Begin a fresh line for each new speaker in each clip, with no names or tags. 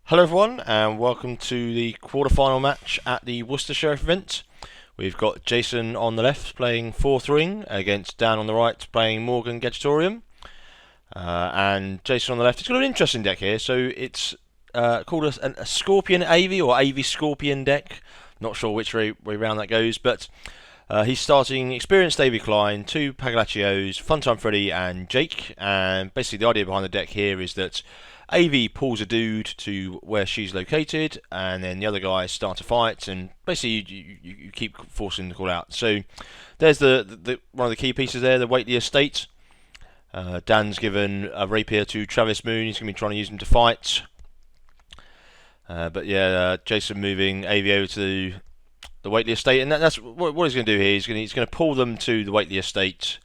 Hello everyone and welcome to the quarter-final match at the Worcester Sheriff event. We've got Jason on the left playing 4th ring against Dan on the right playing Morgan Gadgetorium. And Jason on the left, it's got an interesting deck here, so it's called a Scorpion AV or AV Scorpion deck. Not sure which way round that goes, but he's starting experienced AV Klein, 2 Pagliaccios, Funtime Freddy and Jake, and basically the idea behind the deck here is that AV pulls a dude to where she's located, and then the other guys start a fight, and basically you keep forcing the call out. So there's the one of the key pieces there, the Waitley Estate. Dan's given a rapier to Travis Moon. He's going to be trying to use him to fight. But yeah, Jason moving AV over to the Waitley Estate, and that's what he's going to do here. He's going to pull them to the Waitley Estate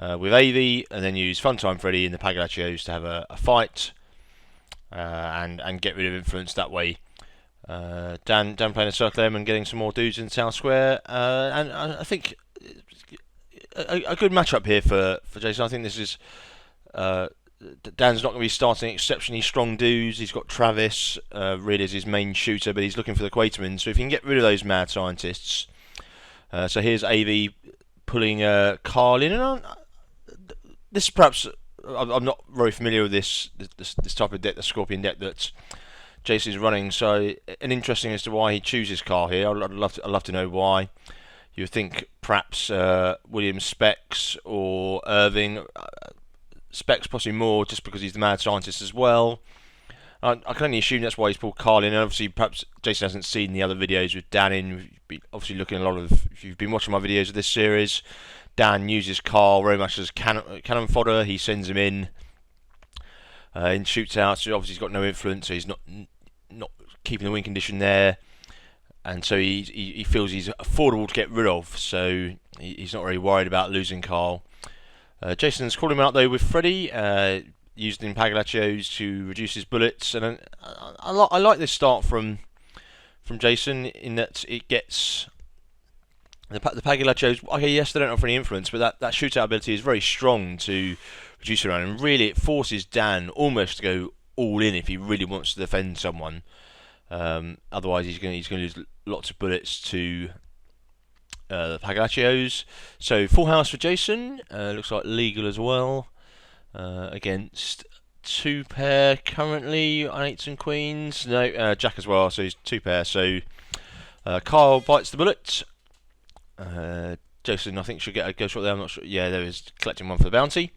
with AV, and then use Funtime Freddy and the Pagliaccios to have a fight. And get rid of influence that way. Dan playing a circle M and getting some more dudes in town square, and I think a good matchup here for Jason. I think this is Dan's not going to be starting exceptionally strong dudes. He's got Travis really as his main shooter, but he's looking for the Quaterman. So if you can get rid of those mad scientists, so here's AV pulling Carl in, and this is perhaps. I'm not very familiar with this type of deck, the Scorpion deck that Jason's running. So, and interesting as to why he chooses Carl here. I'd love to know why. You would think perhaps William Specs or Irving. Specs possibly more, just because he's the mad scientist as well. I can only assume that's why he's pulled Carl in. And obviously, perhaps Jason hasn't seen the other videos with Dan in. Obviously, looking at a lot of. If you've been watching my videos of this series. Dan uses Carl very much as cannon fodder. He sends him in shoots out. So obviously he's got no influence, so he's not keeping the win condition there, and so he feels he's affordable to get rid of. So he's not really worried about losing Carl. Jason's called him out though with Freddy, using Pagliaccios to reduce his bullets, and I like this start from Jason in that it gets. The Pagliaccios, okay, yes, they don't offer any influence, but that shootout ability is very strong to reduce around, and really it forces Dan almost to go all in if he really wants to defend someone. Otherwise, he's going to lose lots of bullets to the Pagliaccios. So full house for Jason. Looks like legal as well against 2 pair currently on 8s and queens. No, Jack as well. So he's 2 pair. So Kyle bites the bullet. Jason, I think, should get a go shot there. I'm not sure. Yeah, there is collecting one for the bounty.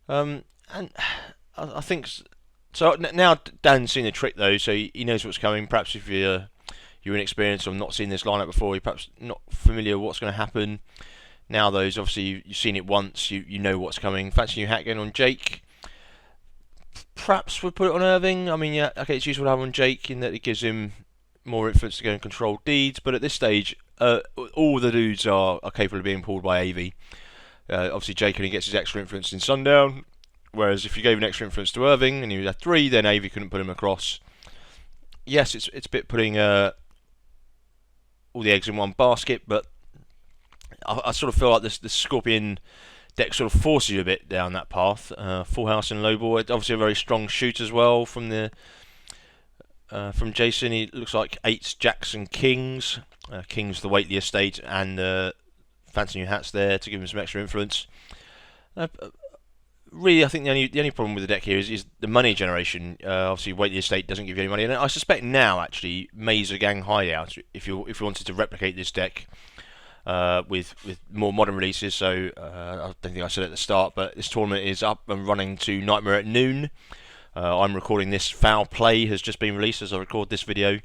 And I think so. Now Dan's seen the trick though, so he knows what's coming. Perhaps if you're inexperienced or not seen this lineup before, you're perhaps not familiar with what's going to happen. Now, those obviously you've seen it once. You know what's coming. Fancy new hat going on Jake. Perhaps we'll put it on Irving. I mean, yeah, okay, it's useful to have on Jake in that it gives him more influence to go and control deeds. But at this stage. All the dudes are capable of being pulled by AV. Obviously, Jake only gets his extra influence in Sundown, whereas if you gave an extra influence to Irving and he had 3, then AV couldn't put him across. Yes, it's a bit putting all the eggs in one basket, but I sort of feel like this Scorpion deck sort of forces you a bit down that path. Full house and low ball. Obviously, a very strong shoot as well from Jason. He looks like 8s, jacks and kings. Kings, the Waitley Estate, and fancy new hats there to give him some extra influence. Really, I think the only problem with the deck here is the money generation. Obviously, Waitley Estate doesn't give you any money, and I suspect now actually Mazer Gang Hideout, if you wanted to replicate this deck with more modern releases. So I don't think I said at the start, but this tournament is up and running to Nightmare at noon. I'm recording this. Foul Play has just been released as I record this video.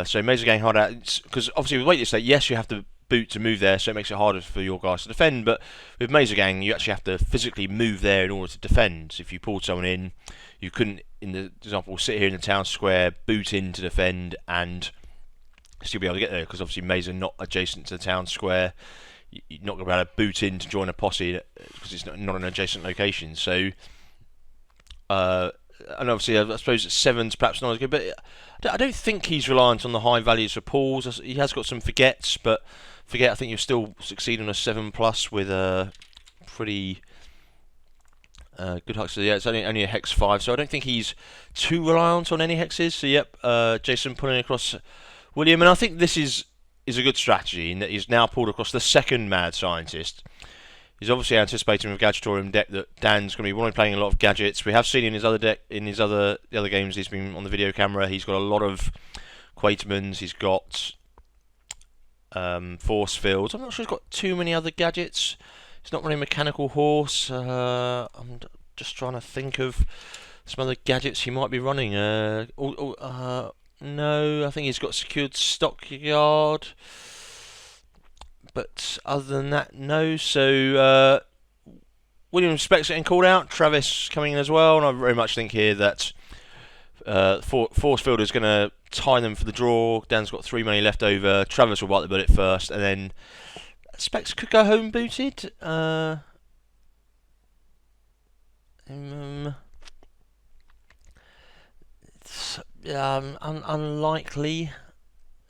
So Mazer Gang Hideout, because obviously with Waitley Estate, yes, you have to boot to move there, so it makes it harder for your guys to defend, but with Mazer Gang, you actually have to physically move there in order to defend. So if you pulled someone in, you couldn't, in the example, sit here in the town square, boot in to defend, and still be able to get there, because obviously Mazer not adjacent to the town square. You're not going to be able to boot in to join a posse, because it's not an adjacent location. So and obviously I suppose 7's perhaps not as good, but I don't think he's reliant on the high values for pulls. He has got some forgets, but forget, I think you'll still succeed on a 7+ with a pretty Good Huckster, yeah, it's only a hex 5, so I don't think he's too reliant on any hexes. So yep, Jason pulling across William, and I think this is a good strategy in that he's now pulled across the second Mad Scientist. He's obviously anticipating with Gadgetorium deck that Dan's going to be playing a lot of gadgets. We have seen in his other deck, in his the other games he's been on the video camera, he's got a lot of Quatermans. He's got force fields. I'm not sure he's got too many other gadgets. He's not running Mechanical Horse. I'm just trying to think of some other gadgets he might be running. No, I think he's got Secured Stockyard. But other than that, no. So William Specs getting called out. Travis coming in as well. And I very much think here that Force Field is going to tie them for the draw. Dan's got 3 money left over. Travis will bite the bullet first, and then Specs could go home booted. Unlikely.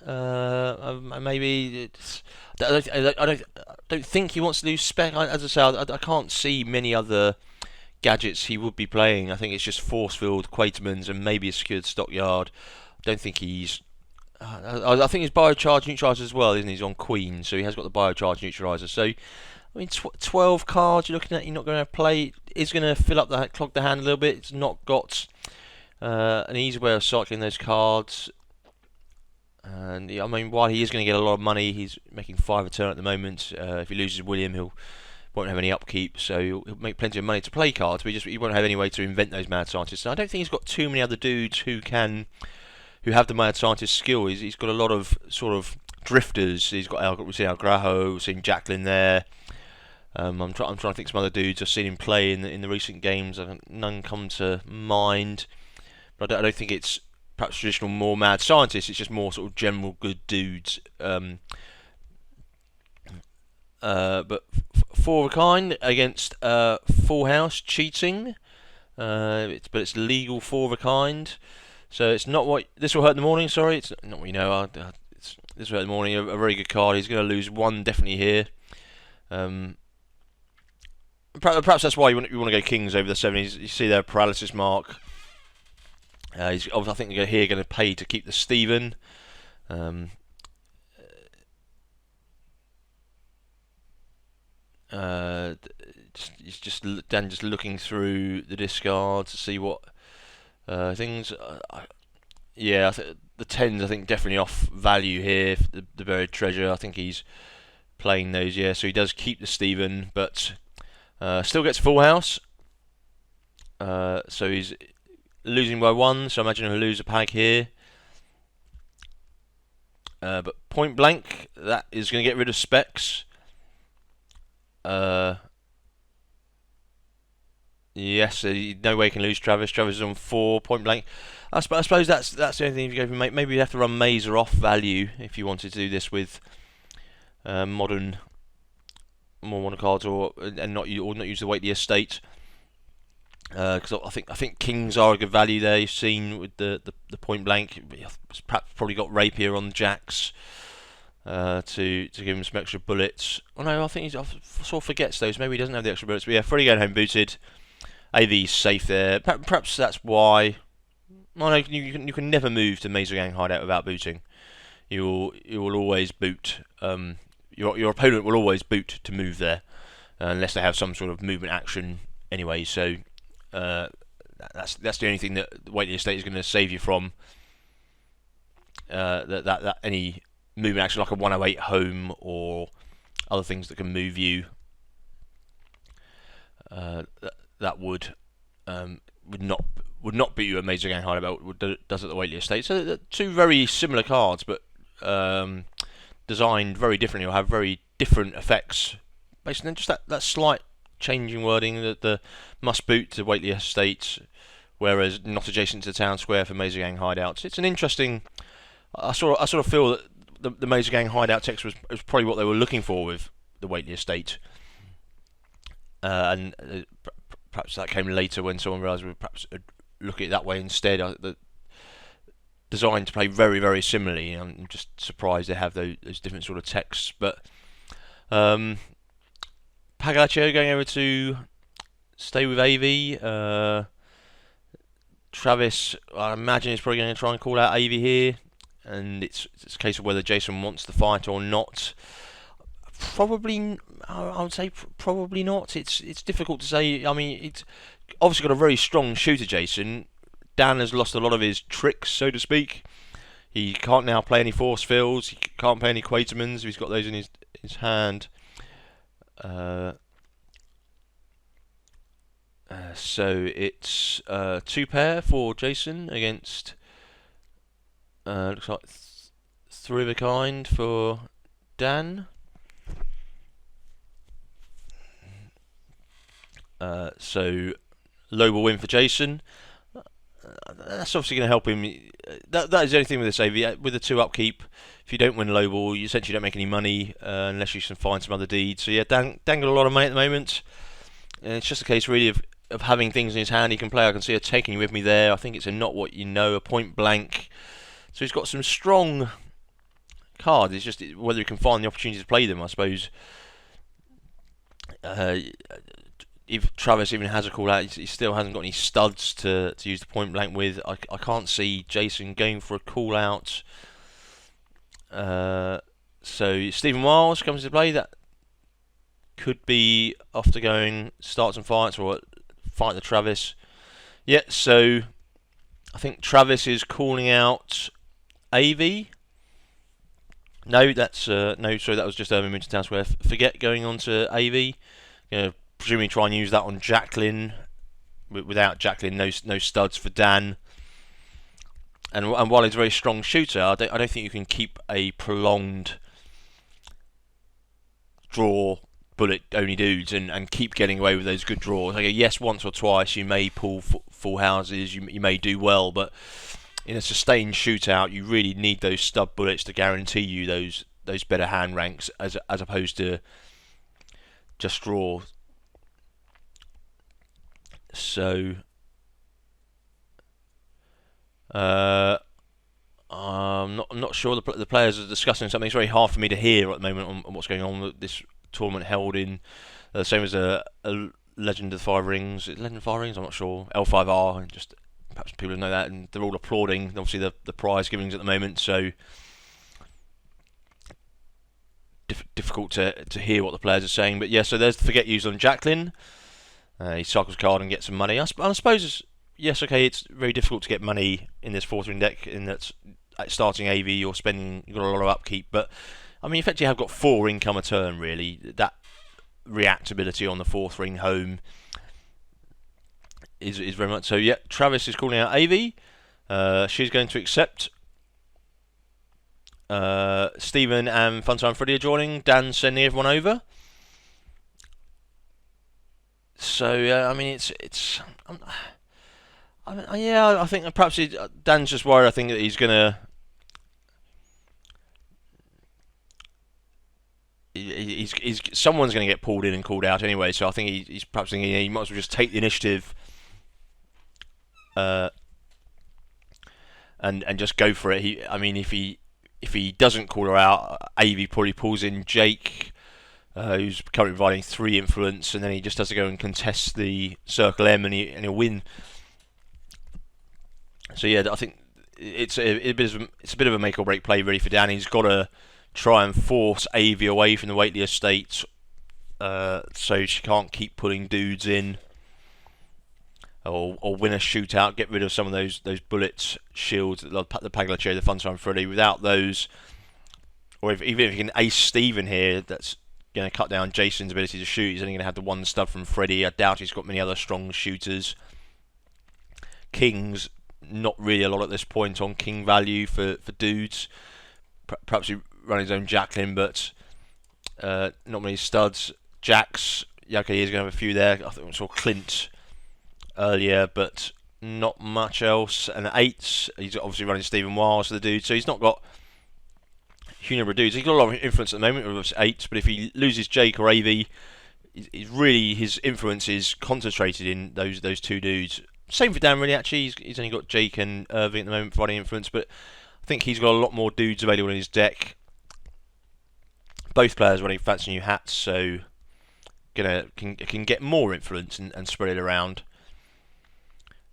Maybe it's. I don't think he wants to lose Spec. As I say, I can't see many other gadgets he would be playing. I think it's just Forcefield, Quatermans, and maybe a Secured Stockyard. I don't think he's. I think he's Biocharge Neutralizer as well, isn't he? He's on Queen, so he has got the Biocharge Neutralizer. So, I mean, 12 cards you're looking at, you're not going to play. It's going to clog the hand a little bit. It's not got an easy way of cycling those cards. And I mean, while he is going to get a lot of money, he's making 5 a turn at the moment. If he loses William, he won't have any upkeep, so he'll make plenty of money to play cards, but he won't have any way to invent those Mad Scientists. And I don't think he's got too many other dudes who have the Mad Scientist skill. He's got a lot of sort of drifters. We've seen Al Graho, we've seen Jacqueline there. I'm trying to think of some other dudes I've seen him play in the recent games. None come to mind, but I don't think it's perhaps traditional more Mad Scientists. It's just more sort of general good dudes. But 4 of a kind against Full House cheating. But it's legal 4 of a kind. So it's not what this will hurt in the morning. Sorry, it's not what you know. This will hurt in the morning. A very good card. He's going to lose 1 definitely here. Perhaps that's why you want to go Kings over the 7. You see their paralysis mark. He's I think they're here going to pay to keep the Stephen. He's just looking through the discard to see what things. Yeah, the 10s I think definitely off value here. The buried treasure. I think he's playing those. Yeah, so he does keep the Stephen, but still gets Full House. So he's losing by 1, so I imagine he'll lose a pag here. But point blank, that is going to get rid of Specs. Yes, no way he can lose Travis. Travis is on 4, point blank. I suppose that's the only thing you go for. Maybe you have to run Mazer off value if you wanted to do this with more modern cards, and not use the Weighty Estate. Because I think Kings are a good value there. You've seen with the point blank, perhaps probably got Rapier on the Jacks to give him some extra bullets. Oh no, I think he sort of forgets those. Maybe he doesn't have the extra bullets. But yeah, Freddie going home booted. AV's safe there. Perhaps that's why. Oh no, you can never move to Mazer Gang hideout without booting. You will always boot. Your opponent will always boot to move there, unless they have some sort of movement action anyway. So. That's the only thing that the Weighty Estate is going to save you from. That any movement action like a 108 home or other things that can move you. That would not beat you at Mazer Gang Hideout, does at the Weighty Estate. So they're 2 very similar cards, but designed very differently, or have very different effects. Based on just that slight changing wording, that the must boot to Weighty Estate, whereas not adjacent to the town square for Mazer Gang Hideouts. It's an interesting. I sort of feel that the Mazer Gang Hideout text was probably what they were looking for with the Weighty Estate, and perhaps that came later when someone realised we perhaps look at it that way instead. The designed to play very, very similarly. I'm just surprised they have those different sort of texts, but. Pagalaccio going over to stay with AV. Travis, I imagine, is probably going to try and call out AV here, and it's a case of whether Jason wants the fight or not. Probably, I would say probably not. It's difficult to say. I mean, it's obviously got a very strong shooter, Jason. Dan has lost a lot of his tricks, so to speak. He can't now play any force fields. He can't play any Quatermans. He's got those in his hand. So it's 2 pair for Jason against looks like 3 of a kind for Dan. So low ball win for Jason. That's obviously going to help him. That is the only thing with this AV. With the 2 upkeep, if you don't win low ball, you essentially don't make any money unless you can find some other deeds. So yeah, Dan got a lot of money at the moment. And it's just a case really of having things in his hand he can play. I can see her taking with me there. I think it's a not what you know, a point blank. So he's got some strong cards. It's just whether he can find the opportunity to play them, I suppose. If Travis even has a call out, he still hasn't got any studs to use the point blank with. I can't see Jason going for a call out. So Stephen Wiles comes to play. That could be after going starts and fights or fight the Travis. Yeah, so I think Travis is calling out AV. No, that's no. Sorry, that was just Irving Minton Town Square. Forget going on to AV. Presumably try and use that on Jacqueline. Without Jacqueline, no studs for Dan. And while he's a very strong shooter, I don't think you can keep a prolonged draw bullet only dudes and keep getting away with those good draws. Like, yes, once or twice you may pull full houses, you may do well, but in a sustained shootout, you really need those stud bullets to guarantee you those better hand ranks as opposed to just draw. So I'm not sure the players are discussing something. It's very hard for me to hear at the moment on what's going on with this tournament held in the same as a Legend of the Five Rings. Legend of the Five Rings, I'm not sure. L5R, just perhaps people know that, and they're all applauding obviously the prize givings at the moment. So difficult to hear what the players are saying. But yeah, so there's the forget used on Jacqueline. He cycles card and gets some money. I suppose yes, okay, it's very difficult to get money in this 4th ring deck in that starting AV you're spending, you've got a lot of upkeep, but I mean, effectively, you have got 4 income a turn, really. That reactability on the 4th ring home is very much so. Yeah, Travis is calling out AV. She's going to accept. Stephen and Funtime Freddy are joining. Dan's sending everyone over. So I mean, yeah, I think perhaps Dan's just worried. I think that he's gonna. Someone's going to get pulled in and called out anyway. So I think he's perhaps thinking he might as well just take the initiative, and just go for it. I mean, if he doesn't call her out, AV probably pulls in Jake, who's currently providing 3 influence, and then he just has to go and contest the Circle M, and he'll win. So yeah, I think it's a bit of a make or break play really for Dan. He's got to try and force AV away from the Waitley estate, so she can't keep putting dudes in, or win a shootout, get rid of some of those bullets, shields, the Pagliaccio, the Funtime Freddy. Without those, or even if you can ace Stephen here, that's going to cut down Jason's ability to shoot. He's only going to have the 1 stud from Freddy. I doubt he's got many other strong shooters. Kings, not really a lot at this point on king value for dudes. Perhaps he run his own Jacqueline, but not many studs. Jacks, yeah, okay, he's going to have a few there. I think we saw Clint earlier, but not much else. And 8s, he's obviously running Stephen Wiles for the dude, so he's not got huge number of dudes. He's got a lot of influence at the moment with 8s, but if he loses Jake or AV, his influence is concentrated in those 2 dudes. Same for Dan, really, actually. He's only got Jake and Irving at the moment providing influence, but I think he's got a lot more dudes available in his deck. Both players running fancy new hats, so can get more influence and spread it around.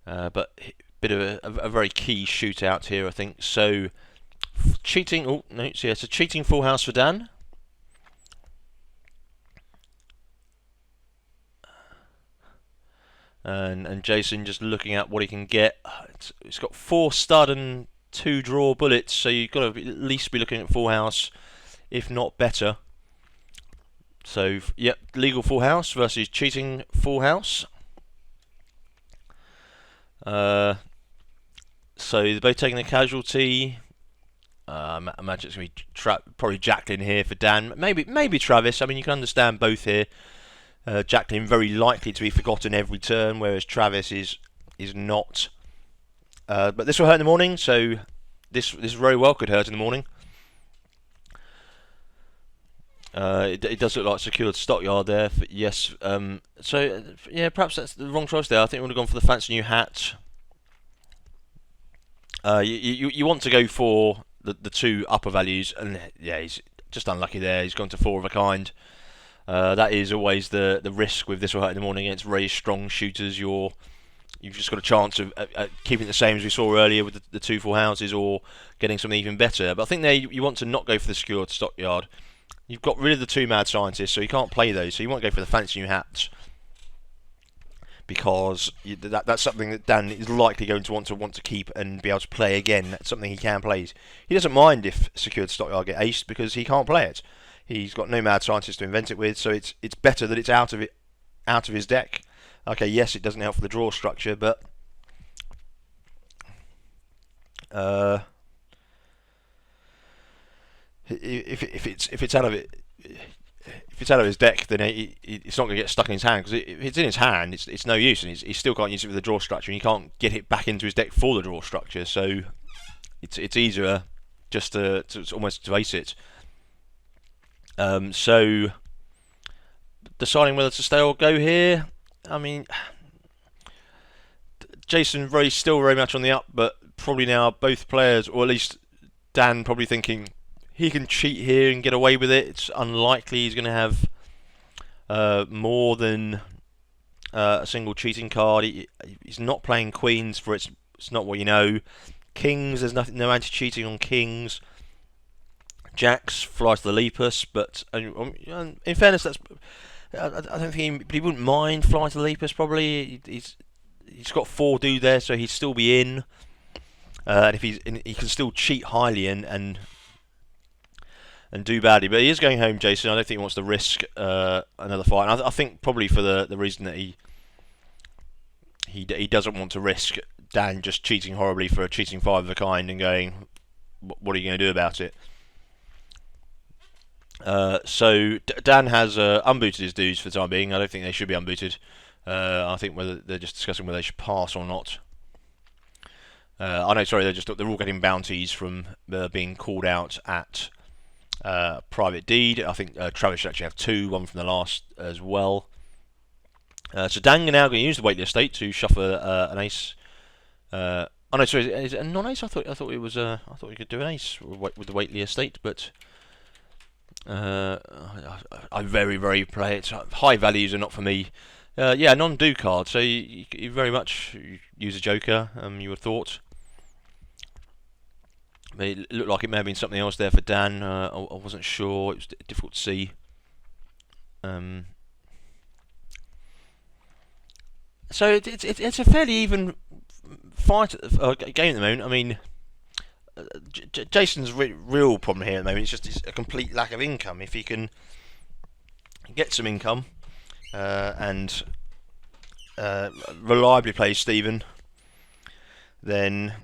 But bit of a very key shootout here, I think. So cheating. Oh no, so yeah, it's a cheating full house for Dan. And Jason just looking at what he can get. It's got 4 stud and 2 draw bullets, so you've got to at least be looking at full house, if not better. So yep, legal full house versus cheating full house. So they're both taking a casualty. I imagine it's going to be probably Jacqueline here for Dan. Maybe Travis. I mean, you can understand both here. Jacqueline very likely to be forgotten every turn, whereas Travis is not. But this will hurt in the morning, so this very well could hurt in the morning. It does look like secured stockyard there. Yes. So yeah, perhaps that's the wrong choice there. I think we would have gone for the fancy new hat. You want to go for the 2 upper values, and yeah, he's just unlucky there. He's gone to 4 of a kind. That is always the risk with this will hurt in the morning against very strong shooters. You've just got a chance of keeping it the same as we saw earlier with the 2 full houses, or getting something even better. But I think there you want to not go for the secured stockyard. You've got rid of the 2 mad scientists, so you can't play those. So you want to go for the fancy new hats, because that's something that Dan is likely going to want to keep and be able to play again. That's something he can play. He doesn't mind if secured stockyard get aced, because he can't play it. He's got no mad scientist to invent it with, so it's better that it's out of his deck. Okay, yes, it doesn't help for the draw structure, but if it's out of it. If it's out of his deck, then it's not going to get stuck in his hand, because if it's in his hand, it's no use, and he still can't use it with the draw structure, and he can't get it back into his deck for the draw structure. So it's easier just to almost to ace it. So deciding whether to stay or go here. I mean, Jason still very much on the up, but probably now both players, or at least Dan, probably thinking he can cheat here and get away with it. It's unlikely he's going to have more than a single cheating card. He's not playing queens for it's not what you know. Kings, there's no anti-cheating on kings. Jacks fly to the Lepus, but in fairness, I don't think he wouldn't mind flying to the Lepus. Probably he's got 4 do there, so he'd still be in. And if he can still cheat highly and do badly, but he is going home, Jason. I don't think he wants to risk another fight. And I think probably for the reason that he doesn't want to risk Dan just cheating horribly for a cheating 5 of a kind and going, what are you going to do about it? So Dan has unbooted his dudes for the time being. I don't think they should be unbooted. I think whether they're just discussing whether they should pass or not. I know, sorry, they're all getting bounties from being called out at private deed. I think Travis should actually have 2, one from the last as well. So Dan now going to use the Waitley estate to shuffle an ace. Oh no, sorry, is it a non-ace? I thought it was. I thought we could do an ace with the Waitley estate, but I very play it. High values are not for me. Yeah, non-do card. So you very much use a joker. You would have thought. But it looked like it may have been something else there for Dan. I wasn't sure. It was difficult to see. So it's a fairly even fight game at the moment. I mean, Jason's real problem here at the moment is just a complete lack of income. If he can get some income and reliably play Stephen, then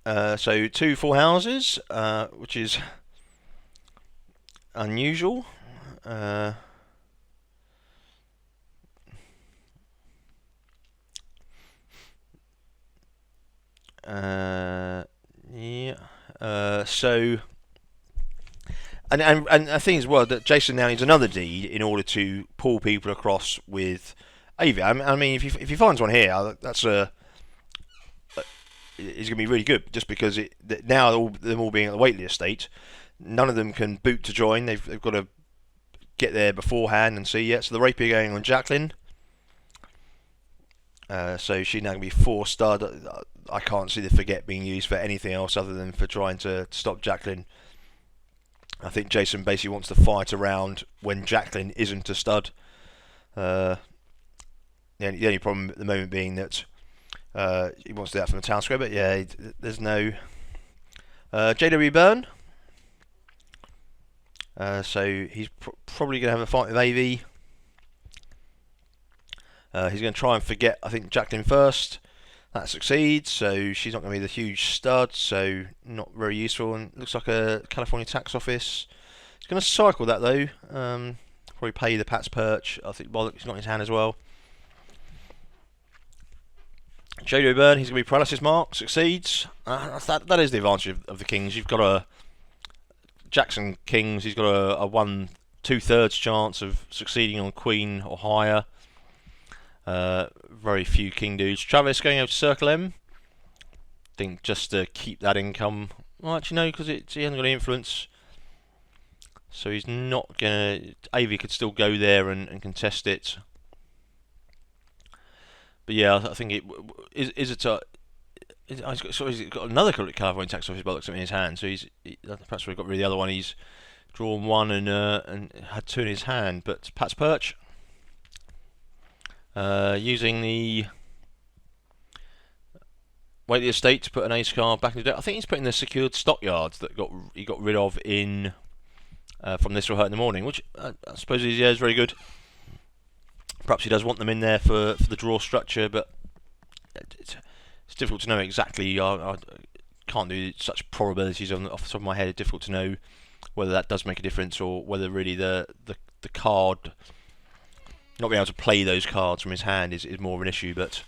so 2 full houses, which is unusual. Yeah. So, and the thing is, well, that Jason now needs another deed in order to pull people across with Avi. I mean, if he finds one here, that's it's going to be really good. Just because them all being at the Waitley estate, none of them can boot to join. They've got to get there beforehand and see. Yeah, so the rapier going on Jacqueline. So she's now going to be 4 stud. I can't see the forget being used for anything else other than for trying to stop Jacqueline. I think Jason basically wants to fight around when Jacqueline isn't a stud. The only problem at the moment being that he wants to do that from the town square, but yeah, there's no JW Byrne. So he's probably going to have a fight with AV. He's going to try and forget, I think, Jacqueline first. That succeeds, so she's not going to be the huge stud, so not very useful. And looks like a California tax office. He's going to cycle that though. Probably pay the Pat's perch. I think Bollock, he's got in his hand as well. JW Byrne, he's going to be paralysis mark, succeeds. That is the advantage of the Kings. You've got a Jackson Kings, he's got a 1/2 chance of succeeding on Queen or higher. Very few King dudes. Travis going over to Circle M. I think just to keep that income. Well, actually no, because he hasn't got any influence. So he's not going to... AV could still go there and contest it. But yeah, I think it is it a... He's got another California tax office bollocks in his hand, so perhaps we've got rid of the other one. He's drawn 1 and had 2 in his hand. But Pat's perch, using the Waitley estate to put an ace card back in the deck. I think he's putting the secured stockyards that he got rid of in from This Will Hurt in the Morning, which I suppose is very good. Perhaps he does want them in there for the draw structure, but it's difficult to know exactly. I can't do such probabilities off the top of my head. It's difficult to know whether that does make a difference or whether really the card, not being able to play those cards from his hand is more of an issue. But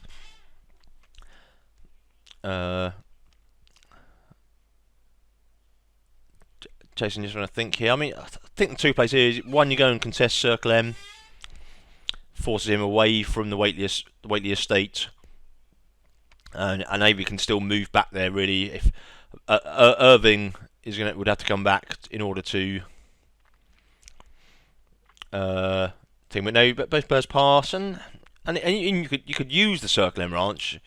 Jason, just want to think here. I mean, I think the 2 plays here is, one, you go and contest Circle M, forces him away from the Waitley estate, and AV can still move back there. Really, if Irving would have to come back in order to thing. But no, but both birds pass, and you could use the Circle M ranch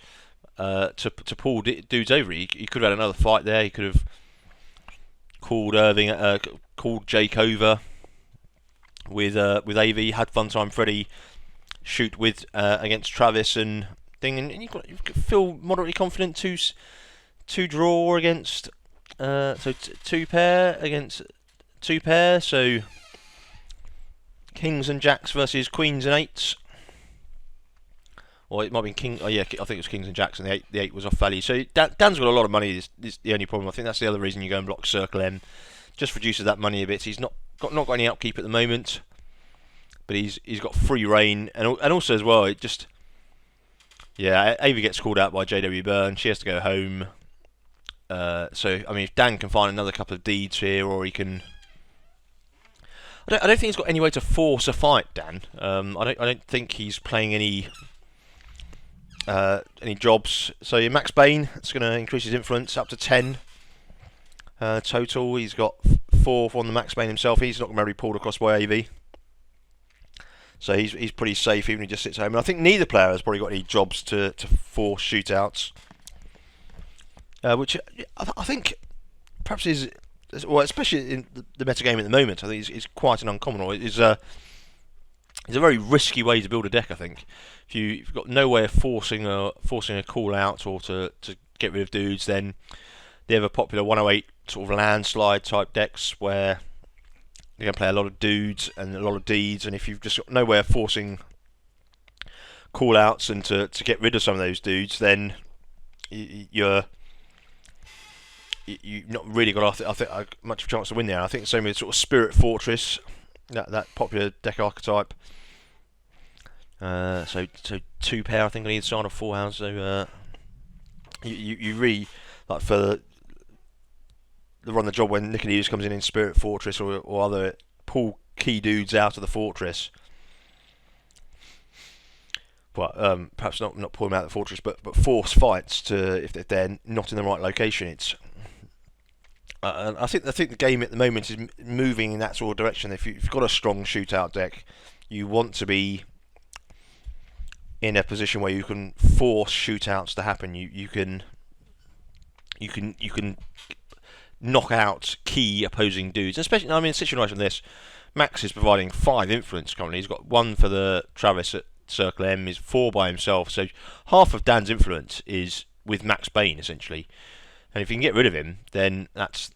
to pull dudes over. He could have had another fight there. He could have called Irving, called Jake over with AV, had Fun Time Freddy shoot with against Travis and thing, and you feel moderately confident to draw against so 2 pair against 2 pair, so Kings and Jacks versus Queens and 8s. Or it might be King. Oh yeah, I think it was Kings and Jacks, and the 8 was off value. So Dan's got a lot of money. This is the only problem. I think that's the other reason you go and block Circle M. Just reduces that money a bit. He's not got any upkeep at the moment, but he's got free reign, and also as well, it just, yeah, AV gets called out by JW Byrne. She has to go home. So I mean, if Dan can find another couple of deeds here, or he can. I don't think he's got any way to force a fight, Dan. I don't think he's playing any jobs. So yeah, Max Bain, it's going to increase his influence up to 10 total. He's got 4 on the Max Bain himself. He's not going to be pulled across by AV. So he's pretty safe even if he just sits home. And I think neither player has probably got any jobs to force shootouts. Which I think perhaps is, well, especially in the meta game at the moment, I think is quite an uncommon, or it's a very risky way to build a deck. I think if you've got no way of forcing a call out or to get rid of dudes, then the ever popular 108 sort of landslide type decks where you're going to play a lot of dudes and a lot of deeds, and if you've just got no way of forcing call outs and to get rid of some of those dudes, then you've not really got I think much of a chance to win there. I think the same with sort of Spirit Fortress, that popular deck archetype. So 2 pair, I think I need to sign off 4 hounds. So you really, like, for the run the job when Nicodemus comes in Spirit Fortress or other, pull key dudes out of the fortress. But perhaps not pull them out of the fortress, but force fights to if they're not in the right location. And I think the game at the moment is moving in that sort of direction. If you've got a strong shootout deck, you want to be in a position where you can force shootouts to happen. You can knock out key opposing dudes. Especially, I mean, in a situation like this, Max is providing 5 influence currently. He's got 1 for the Travis at Circle M. He's 4 by himself. So half of Dan's influence is with Max Bain essentially. And if you can get rid of him, then that's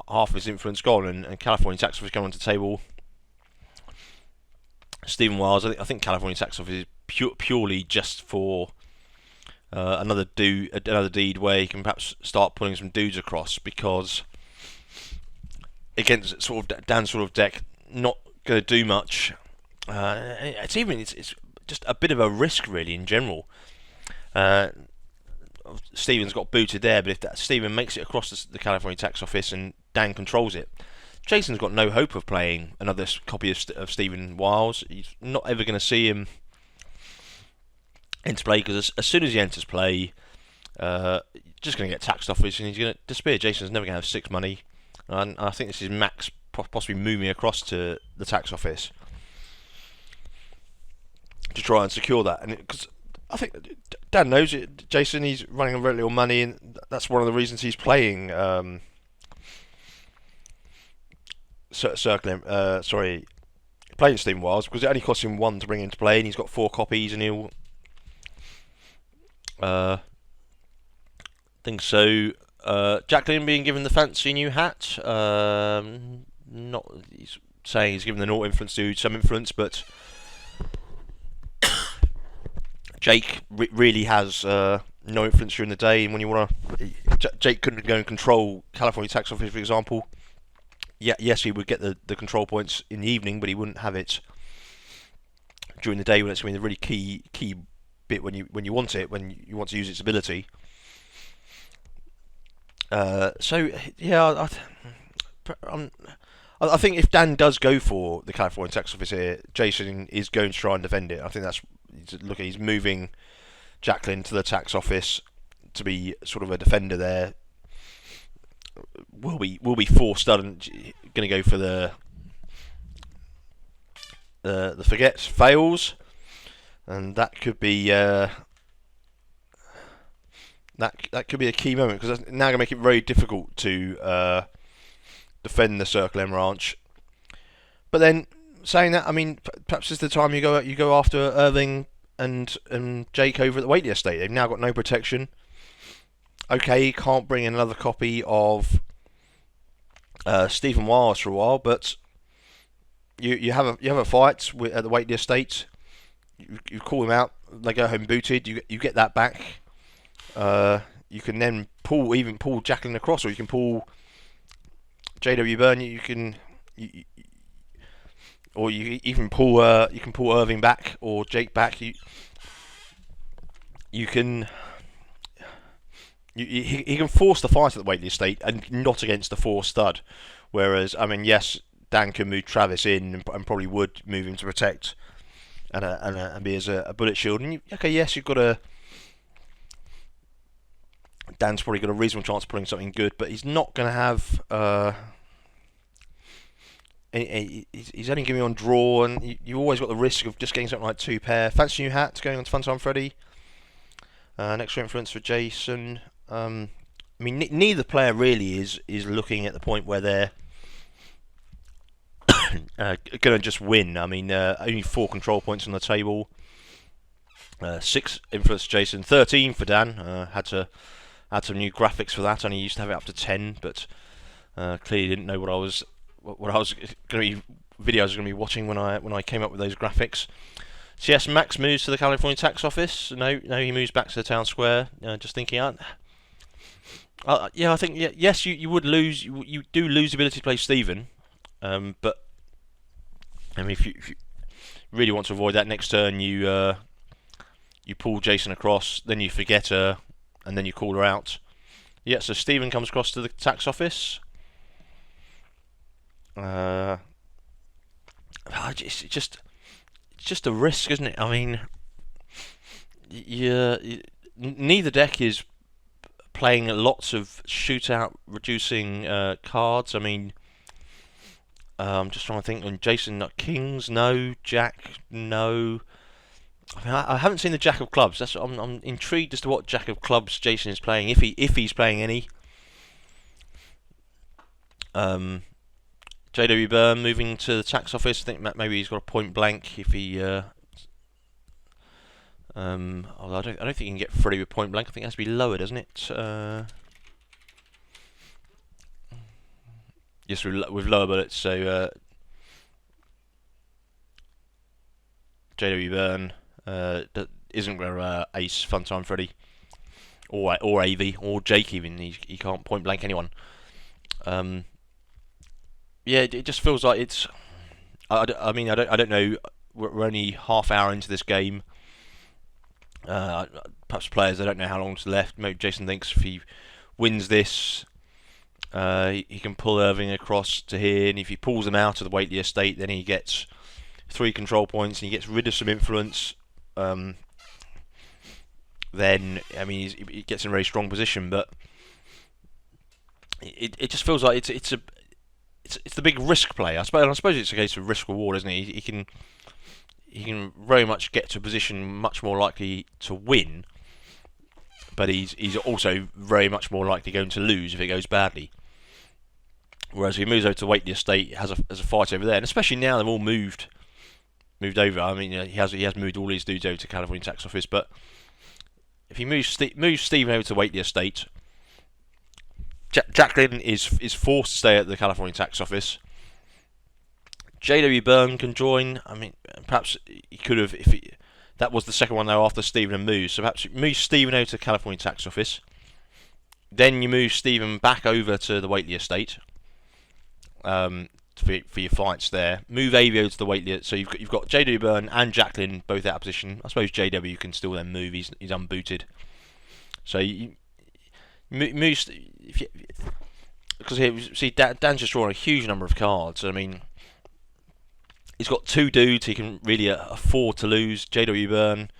half of his influence gone. And California Tax Office coming onto the table. Stephen Wiles, I think California Tax Office is purely just for another deed where he can perhaps start pulling some dudes across, because against sort of Dan's sort of deck, not going to do much. It's just a bit of a risk really in general. Stephen's got booted there, but if Stephen makes it across the California Tax Office and Dan controls it, Jason's got no hope of playing another copy of Stephen Wiles. He's not ever going to see him into play, because as soon as he enters play, just going to get taxed office and he's going to disappear. Jason's never going to have 6 money, and I think this is Max possibly moving across to the tax office to try and secure that. And because I think Dan knows it, Jason, he's running on very little money, and that's one of the reasons he's playing playing Stephen Wiles, because it only costs him 1 to bring into play, and he's got 4 copies, and he'll think so. Jacqueline being given the fancy new hat. Not, he's saying he's given the naught influence to some influence, but Jake really has no influence during the day. And when you want to, Jake couldn't go and control California Tax Office, for example. Yeah, yes, he would get the control points in the evening, but he wouldn't have it during the day when it's going to be the really key bit when you want it, when you want to use its ability. So yeah, I think if Dan does go for the California Tax Office here, Jason is going to try and defend it. I think he's moving Jacqueline to the tax office to be sort of a defender there. Will be forced and going to go for the forgets, fails, and that could be that could be a key moment, because that's now going to make it very difficult to defend the Circle M ranch. But then, saying that, I mean, perhaps it's the time you go after Irving and Jake over at the Waitley estate. They've now got no protection. Okay, can't bring in another copy of Stephen Wiles for a while, but you have a fight at the Waitley estate. You call them out. They go home booted. You get that back. You can then pull Jacqueline across, or you can pull JW Byrne. You can pull Irving back or Jake back. He can force the fight at the Waitley estate, and not against the 4 stud. Whereas, I mean, yes, Dan can move Travis in and probably would move him to protect and be as a bullet shield. And yes, you've got a. Dan's probably got a reasonable chance of putting something good, but he's not going to have. He's only giving on draw, and you always got the risk of just getting something like 2 pair. Fancy new hat going on to Funtime Freddy. Next influence for Jason. I mean, neither player really is looking at the point where they're going to just win. I mean, only 4 control points on the table. 6 influence for Jason, 13 for Dan. Had to add some new graphics for that. Only used to have it up to 10, but clearly didn't know what I was going to be videos I was going to be watching when I came up with those graphics. So yes, Max moves to the California Tax Office. No, he moves back to the town square. Just thinking out. I think yes, you would lose. You do lose the ability to play Stephen, but I mean, if you really want to avoid that, next turn you pull Jason across, then you forget her, and then you call her out. Yeah, so Stephen comes across to the tax office. It's just a risk, isn't it? I mean, neither deck is playing lots of shootout reducing cards. I mean, I'm just trying to think. And Jason, kings, no. Jack, no. I mean, I haven't seen the Jack of Clubs. I'm intrigued as to what Jack of Clubs Jason is playing, if he's playing any. JW Byrne moving to the tax office. I think maybe he's got a point blank if he. Although I don't think you can get free with point blank. I think it has to be lower, doesn't it? Yes, with lower bullets. So JW Byrne isn't going to ace Funtime Freddy or AV or Jake even. He can't point blank anyone. Yeah, it just feels like it's. I mean, I don't know. We're only half hour into this game. Perhaps players, I don't know how long's left. Maybe Jason thinks if he wins this, he can pull Irving across to here, and if he pulls him out of the Waitley estate, then he gets 3 control points and he gets rid of some influence. Then I mean, he gets in a very strong position, but it just feels like it's the big risk play. I suppose it's a case of risk reward, isn't it? He can very much get to a position much more likely to win, but he's also very much more likely going to lose if it goes badly. Whereas if he moves over to Waitley Estate, has a fight over there, and especially now they've all moved over. I mean, he has moved all his dudes over to California Tax Office, but if he moves Stephen over to Waitley Estate, Jacqueline is forced to stay at the California Tax Office. JW Byrne can join. I mean, perhaps he could have if that was the second one though after Stephen had moved. So perhaps you move Stephen over to the California Tax Office. Then you move Stephen back over to the Waitley Estate for your fights there. Move Avio to the Waitley. So you've got JW Byrne and Jacqueline both out of position. I suppose JW can still then move. He's unbooted. So you move because here see Dan's just drawn a huge number of cards. I mean, he's got 2 dudes he can really afford to lose. JW Byrne,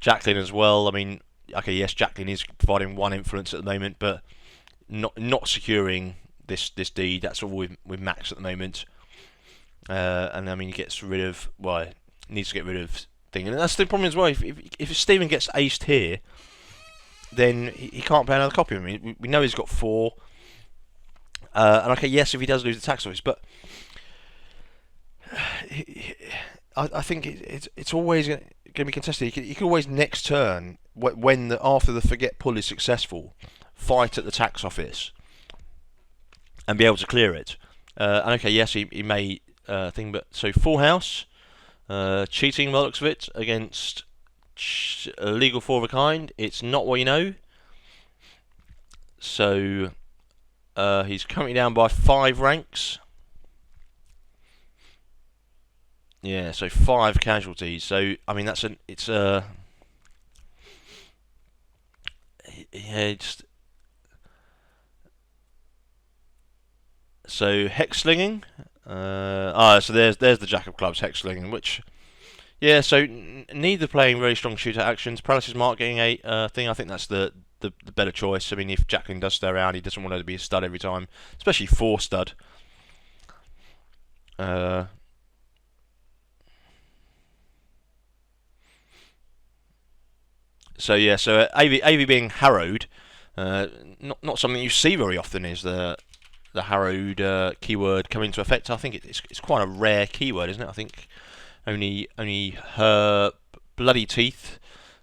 Jacqueline as well. I mean, okay, yes, Jacqueline is providing 1 influence at the moment, but not securing this deed. That's all with Max at the moment. And I mean, he gets rid of needs to get rid of thing, and that's the problem as well. If Stephen gets aced here, then he can't play another copy of him. I mean, we know he's got 4. And okay, yes, if he does lose the tax office, but I think it's always going to be contested. You can always next turn after the forget pull is successful, fight at the tax office and be able to clear it. And okay, yes, he may thing, but so full house, cheating by the looks of it against a legal 4 of a kind. It's not what you know. So he's coming down by 5 ranks. Yeah, so 5 casualties. So I mean so hex slinging. So there's the Jack of Clubs hex slinging, which so neither playing very strong shooter actions. Paralysis mark getting a thing. I think that's the better choice. I mean, if Jacqueline does stay around, he doesn't want her to be a stud every time, especially 4 stud. So AV being harrowed, not something you see very often is the harrowed keyword come into effect. I think it's quite a rare keyword, isn't it? I think only her bloody teeth,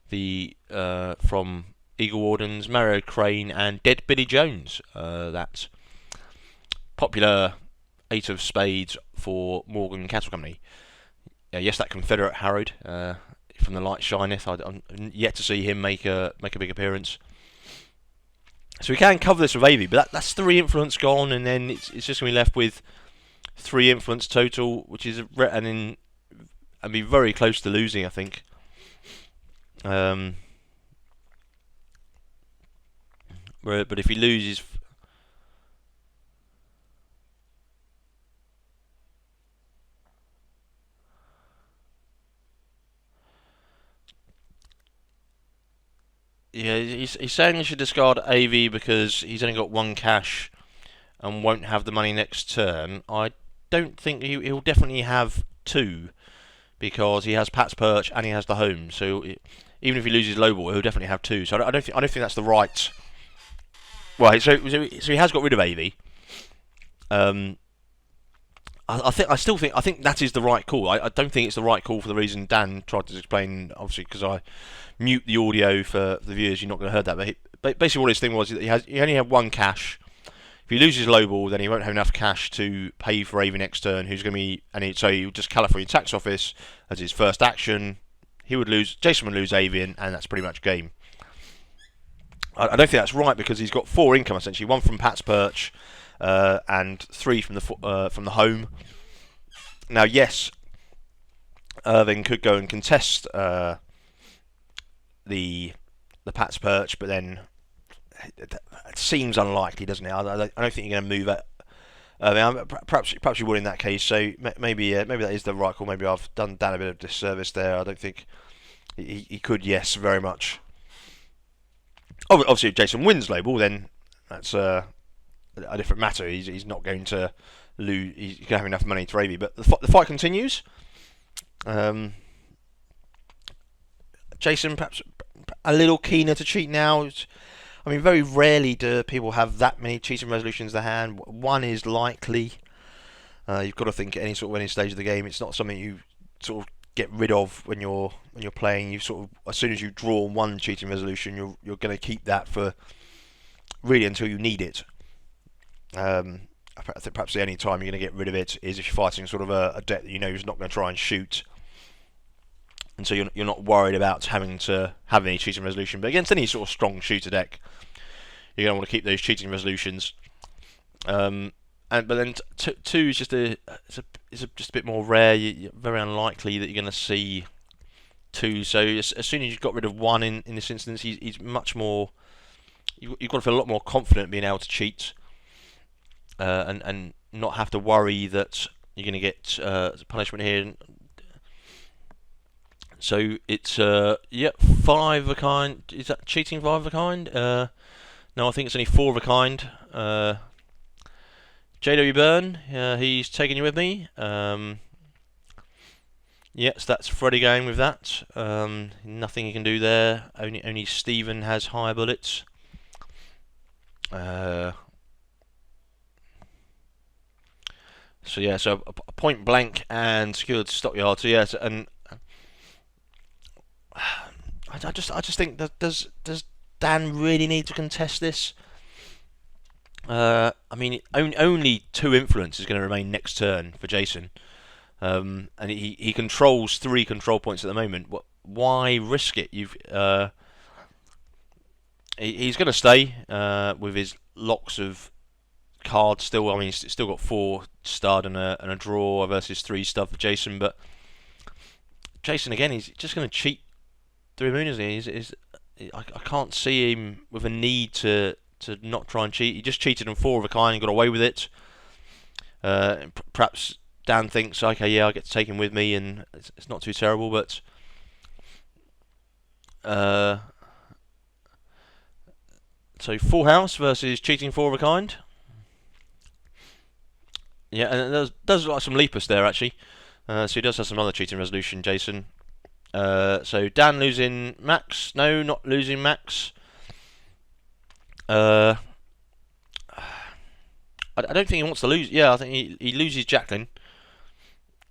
the from Eagle Wardens, Mario Crane, and Dead Billy Jones. That popular 8 of spades for Morgan Cattle Company. Yes, that Confederate harrowed. From the light shineth. I'm yet to see him make a big appearance. So we can cover this with AV, but that's 3 influence gone, and then it's just going to be left with 3 influence total, which is and be very close to losing, I think. But if he loses. Yeah, he's saying he should discard AV because he's only got one cash and won't have the money next turn. I don't think he'll definitely have two because he has Pat's Perch and he has the home. So even if he loses low ball, he'll definitely have two. So I don't think that's the right. Well, so he has got rid of AV. I think that is the right call. I don't think it's the right call for the reason Dan tried to explain. Obviously, because I mute the audio for the viewers, you're not going to hear that. But basically, what his thing was, he only had one cash. If he loses low ball, then he won't have enough cash to pay for AV next turn. Who's going to be? So he would just California Tax Office as his first action. He would lose. Jason would lose AV, and that's pretty much game. I don't think that's right because he's got 4 income essentially. 1 from Pat's Perch, and 3 from the home. Now, yes, Irving could go and contest the Pat's Perch, but then it seems unlikely, doesn't it? I don't think you're going to move it. Perhaps you would in that case. So maybe that is the right call. Maybe I've done Dan a bit of disservice there. I don't think he could. Yes, very much. Obviously, if Jason wins low ball, then that's a different matter. He's not going to lose. He's going to have enough money to AV. But the fight continues. Jason perhaps a little keener to cheat now. I mean, very rarely do people have that many cheating resolutions in their hand. 1 is likely. You've got to think at any sort of winning stage of the game. It's not something you sort of get rid of when you're playing. You sort of, as soon as you draw 1 cheating resolution, you're going to keep that for really until you need it. I think perhaps the only time you're going to get rid of it is if you're fighting sort of a deck that you know is not going to try and shoot, and so you're not worried about having to have any cheating resolution. But against any sort of strong shooter deck, you're going to want to keep those cheating resolutions. But then 2 is just just a bit more rare. You're very unlikely that you're going to see 2. So as soon as you've got rid of 1 in this instance, he's much more. You've got to feel a lot more confident being able to cheat, and not have to worry that you're going to get punishment here. So it's 5 of a kind. Is that cheating 5 of a kind? No, I think it's only 4 of a kind. JW Byrne, he's taking you with me. Yes, that's Freddy going with that. Nothing he can do there. Only Stephen has higher bullets. So a point blank and secured stockyard. So yes, and I just think that does Dan really need to contest this? I mean, only 2 influence is going to remain next turn for Jason, and he controls 3 control points at the moment. Why risk it? He's going to stay with his locks of cards still. I mean, he's still got 4 stud and a draw versus 3 stud for Jason. But Jason again, he's just going to cheat through Moon, isn't he? I can't see him with a need to not try and cheat. He just cheated on 4 of a kind and got away with it. Perhaps Dan thinks, okay, yeah, I get to take him with me, and it's not too terrible. But so full house versus cheating 4 of a kind. Yeah, and it does like some Lepus there actually. So he does have some other cheating resolution, Jason. So Dan losing Max. No, not losing Max. I don't think he wants to lose. Yeah, I think he loses Jacqueline.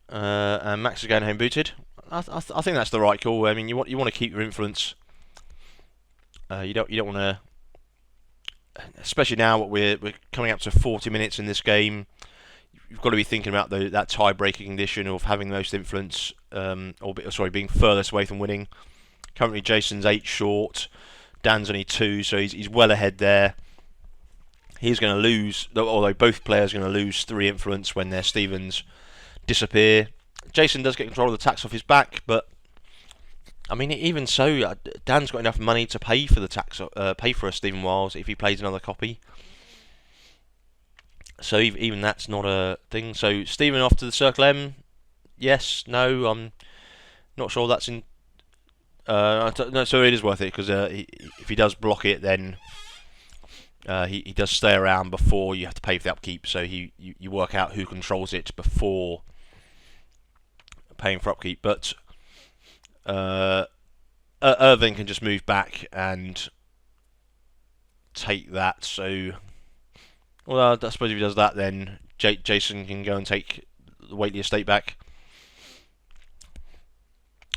And Max is going home booted. I think that's the right call. I mean, you want to keep your influence. You don't want to, especially now we're coming up to 40 minutes in this game. You've got to be thinking about that tie-breaking condition of having the most influence, being furthest away from winning. Currently, Jason's 8 short, Dan's only 2, so he's well ahead there. He's going to lose, although both players are going to lose 3 influence when their Stevens disappear. Jason does get control of the tax off his back, but I mean, even so, Dan's got enough money to pay for the tax, pay for a Stephen Wiles if he plays another copy. So even that's not a thing. So Stephen off to the Circle M. Yes, no, I'm not sure that's in. No, so it is worth it because if he does block it, then he does stay around before you have to pay for the upkeep. So you work out who controls it before paying for upkeep. But Irving can just move back and take that. So, well, I suppose if he does that, then Jason can go and take the Waitley estate back.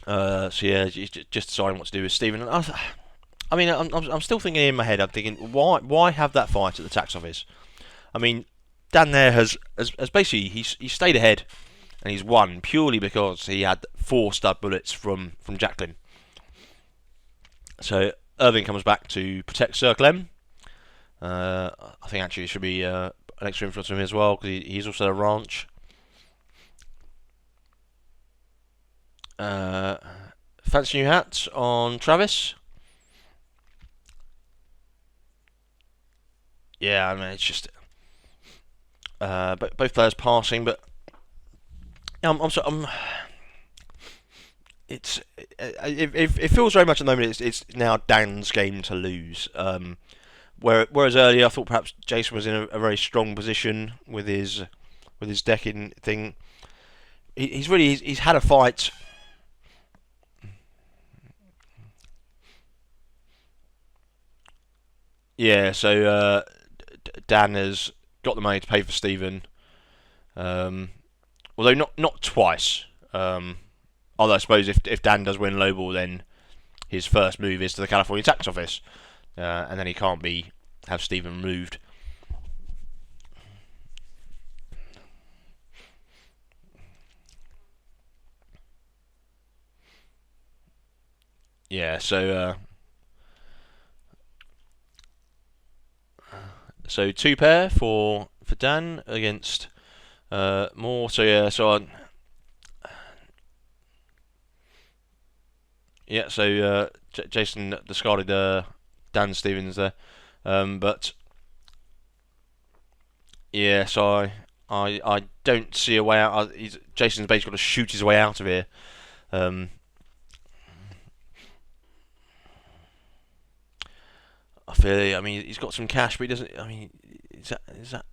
So yeah, just deciding what to do with Stephen. I mean, I'm still thinking in my head. I'm thinking, why have that fight at the tax office? I mean, Dan there has basically he stayed ahead and he's won purely because he had 4 stud bullets from Jacqueline. So Irving comes back to protect Circle M. I think actually it should be an extra influence on him as well because he's also a ranch. Fancy new hat on Travis. Yeah, I mean it's just both players passing, but it feels very much at the moment it's now Dan's game to lose. Whereas earlier I thought perhaps Jason was in a very strong position with his decking thing. He's had a fight. Yeah, so Dan has got the money to pay for Stephen, although not twice. Although I suppose if Dan does win lowball, then his first move is to the California tax office, and then he can't have Stephen removed. Yeah, so 2 pair for Dan against Moore. So yeah, Jason discarded Dan Stevens there, but yeah, so I don't see a way out. Jason's basically got to shoot his way out of here. I feel. I mean, he's got some cash, but he doesn't. I mean, is that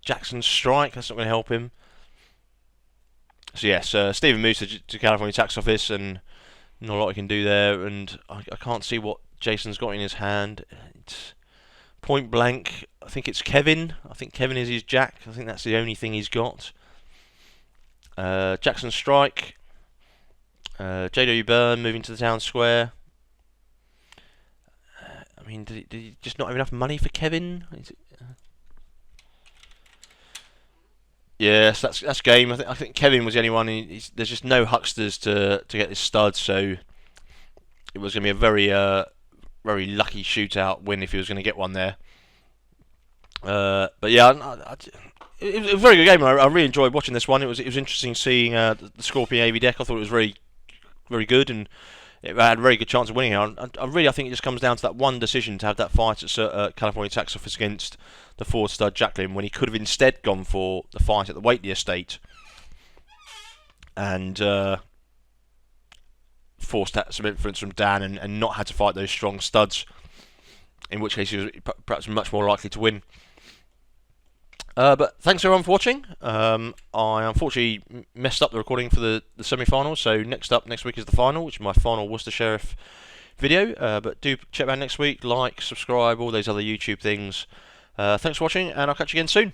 Jackson's strike? That's not going to help him. So yes, Stephen moves to California tax office, and not a lot he can do there. And I can't see what Jason's got in his hand. It's point blank. I think it's Kevin. I think Kevin is his jack. I think that's the only thing he's got. Jackson's strike. JW Byrne moving to the town square. I mean, did he just not have enough money for Kevin? Yes, that's game. I think Kevin was the only one. There's just no hucksters to get this stud, so it was going to be a very very lucky shootout win if he was going to get one there. But yeah, it was a very good game. I really enjoyed watching this one. It was interesting seeing the Scorpion AV deck. I thought it was very good, and it had a very good chance of winning. I think it just comes down to that one decision to have that fight at California tax office against the 4 stud Jacqueline, when he could have instead gone for the fight at the Waitley estate and forced some influence from Dan and not had to fight those strong studs, in which case he was perhaps much more likely to win. But thanks everyone for watching. I unfortunately messed up the recording for the semi-final, so next week is the final, which is my final Worcester Sheriff video. But do check back next week, like, subscribe, all those other YouTube things. Thanks for watching, and I'll catch you again soon.